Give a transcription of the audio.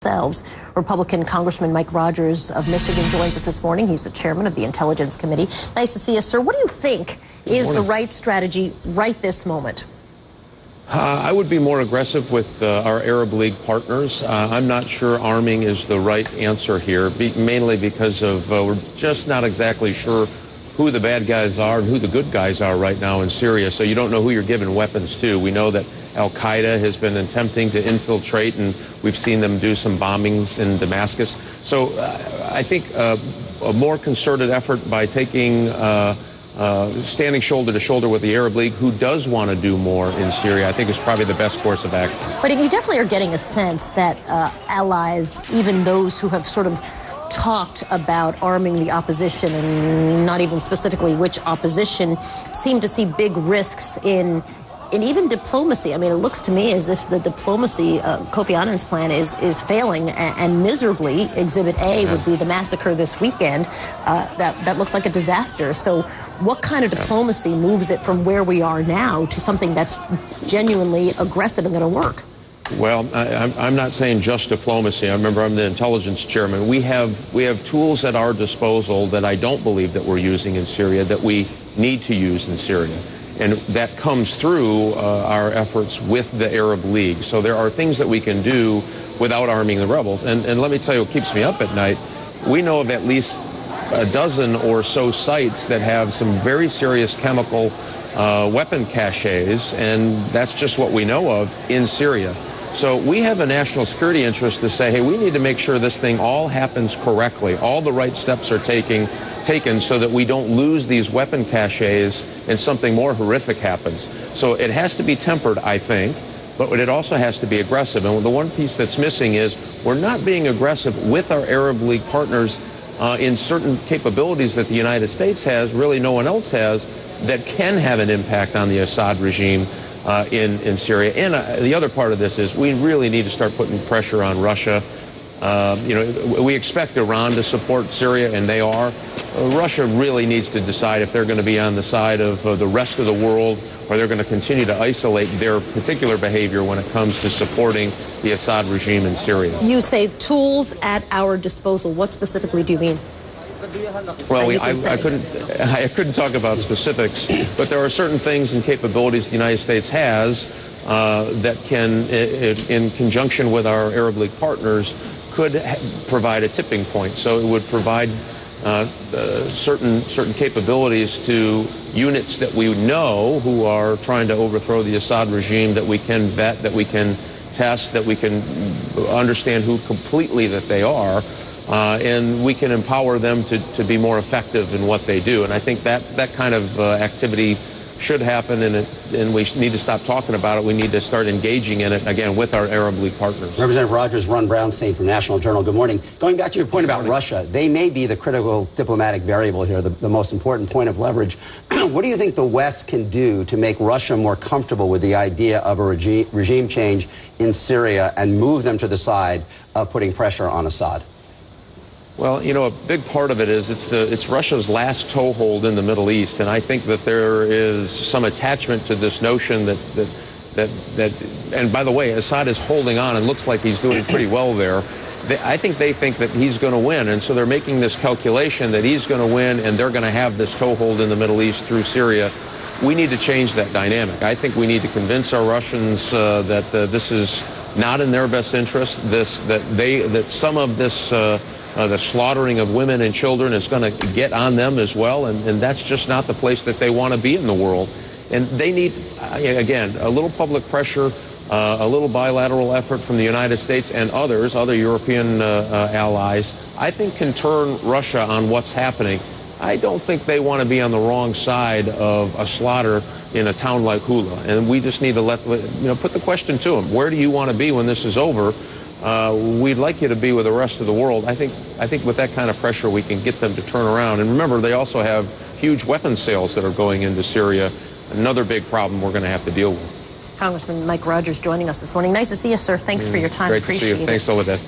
themselves. Republican Congressman Mike Rogers of Michigan joins us this morning. He's the chairman of the Intelligence Committee. Nice to see you, sir. What do you think is the right strategy right this moment? I would be more aggressive with our Arab League partners. I'm not sure arming is the right answer here, mainly because of we're just not exactly sure who the bad guys are and who the good guys are right now in Syria. So you don't know who you're giving weapons to. We know that Al-Qaeda has been attempting to infiltrate, and we've seen them do some bombings in Damascus. So I think a more concerted effort by taking standing shoulder to shoulder with the Arab League, who does want to do more in Syria, I think is probably the best course of action. But you definitely are getting a sense that allies, even those who have sort of talked about arming the opposition, and not even specifically which opposition, seem to see big risks in even diplomacy. I mean, it looks to me as if the diplomacy, Kofi Annan's plan is failing, and miserably. Exhibit A would be the massacre this weekend. That looks like a disaster. So what kind of diplomacy moves it from where we are now to something that's genuinely aggressive and going to work? Well, I'm not saying just diplomacy. I remember I'm the intelligence chairman. We have tools at our disposal that I don't believe that we're using in Syria that we need to use in Syria. And that comes through our efforts with the Arab League. So there are things that we can do without arming the rebels. And let me tell you what keeps me up at night. We know of at least a dozen or so sites that have some very serious chemical weapon caches, and that's just what we know of in Syria. So we have a national security interest to say, hey, we need to make sure this thing all happens correctly. All the right steps are taken so that we don't lose these weapon caches and something more horrific happens. So it has to be tempered, I think, but it also has to be aggressive. And the one piece that's missing is we're not being aggressive with our Arab League partners in certain capabilities that the United States has, really no one else has, that can have an impact on the Assad regime in Syria. And the other part of this is we really need to start putting pressure on Russia. We expect Iran to support Syria, and they are. Russia really needs to decide if they're going to be on the side of the rest of the world, or they're going to continue to isolate their particular behavior when it comes to supporting the Assad regime in Syria. You say tools at our disposal. What specifically do you mean? Well, I couldn't talk about specifics, but there are certain things and capabilities the United States has that can, in conjunction with our Arab League partners, could provide a tipping point. So it would provide certain capabilities to units that we know who are trying to overthrow the Assad regime, that we can vet, that we can test, that we can understand who completely that they are. And we can empower them to be more effective in what they do. And I think that kind of activity should happen, and we need to stop talking about it. We need to start engaging in it, again, with our Arab League partners. Representative Rogers, Ron Brownstein from National Journal, good morning. Going back to your point about Russia, they may be the critical diplomatic variable here, the most important point of leverage. What do you think the West can do to make Russia more comfortable with the idea of a regime change in Syria and move them to the side of putting pressure on Assad? Well, a big part of it is it's Russia's last toehold in the Middle East, and I think that there is some attachment to this notion that and by the way, Assad is holding on and looks like he's doing pretty well there. I think they think that he's going to win, and so they're making this calculation that he's going to win, and they're going to have this toehold in the Middle East through Syria. We need to change that dynamic. I think we need to convince our Russians that this is not in their best interest. That some of this. The slaughtering of women and children is going to get on them as well, and that's just not the place that they want to be in the world. And they need, again, a little public pressure, a little bilateral effort from the United States and other European allies, I think can turn Russia on what's happening. I don't think they want to be on the wrong side of a slaughter in a town like Hula, and we just need to put the question to them: where do you want to be when this is over? We'd like you to be with the rest of the world. I think with that kind of pressure, we can get them to turn around. And remember, they also have huge weapons sales that are going into Syria. Another big problem we're going to have to deal with. Congressman Mike Rogers joining us this morning. Nice to see you, sir. Thanks for your time. Great to see you. Thanks, Soledad.